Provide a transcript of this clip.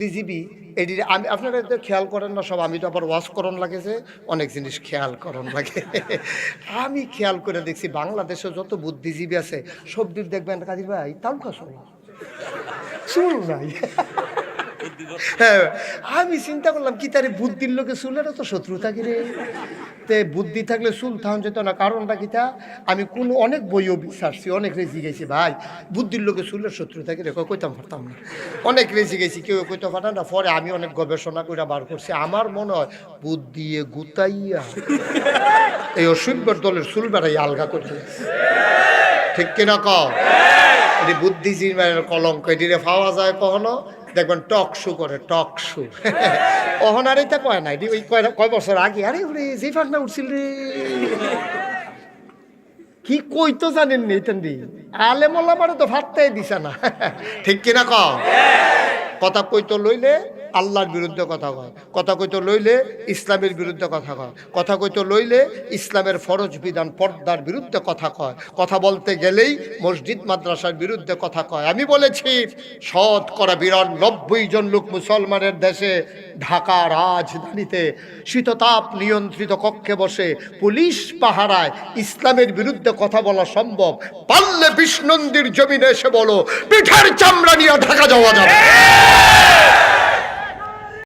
বুদ্ধিজীবী এটি আমি আপনারা তো খেয়াল করেন না সব, আমি তো আবার ওয়াশ করণ লাগেছে, অনেক জিনিস খেয়াল করণ লাগে। আমি খেয়াল করে দেখছি বাংলাদেশে যত বুদ্ধিজীবী আছে সব দিক দেখবেন কাজী ভাই তালকা চুল নাই। হ্যাঁ, আমি চিন্তা করলাম কি তারে বুদ্ধির লোকে চুলেরও তো শত্রুতা কিরে, তে বুদ্ধি থাকলে চুল থাউন যেত না, কারণটা কিতা আমি কোনো অনেক বইও বিচারছি, অনেক রেজি গেছি ভাই বুদ্ধির লোকে চুলের শত্রুতা কিরে কইতাম পারতাম না, অনেক রেজি গেছি কেউ কইতে পারতাম না। পরে আমি অনেক গবেষণা করে বার করছি, আমার মনে হয় বুদ্ধি গুতাইয়া এই অসভ্যর দলের চুল বেড়াই আলগা করতে, ঠিক কিনা কও? এটি বুদ্ধিজীবীর কলঙ্ক, এটিরে পাওয়া যায় কখনো দেখবেন টক শু করে, টক শু। অহন আর এটা কয় না, এটি ওই কয় বছর আগে আরে ওরে যে ফাঁকনা উঠছিল রে কি কই তো জানেন নি তেন্দি আলে মোল্লা মানে তো ফাটতেই দিছে না, ঠিক কিনা ক? কথা কইতো লইলে আল্লাহর বিরুদ্ধে কথা কয়, কথা কইতো লইলে ইসলামের বিরুদ্ধে কথা কয়, কথা কইতো লইলে ইসলামের ফরজ বিধান পর্দার বিরুদ্ধে কথা কয়, কথা বলতে গেলেই মসজিদ মাদ্রাসার বিরুদ্ধে কথা কয়। আমি বলেছি ৯২ জন লোক মুসলমানের দেশে ঢাকা রাজধানীতে শীততাপ নিয়ন্ত্রিত কক্ষে বসে পুলিশ পাহারায় ইসলামের বিরুদ্ধে কথা বলা সম্ভব, পারলে বিষ্ণন্দির জমিনে এসে বলো পিঠের চামড়া নিয়ে ঢাকা যাওয়া যাবে।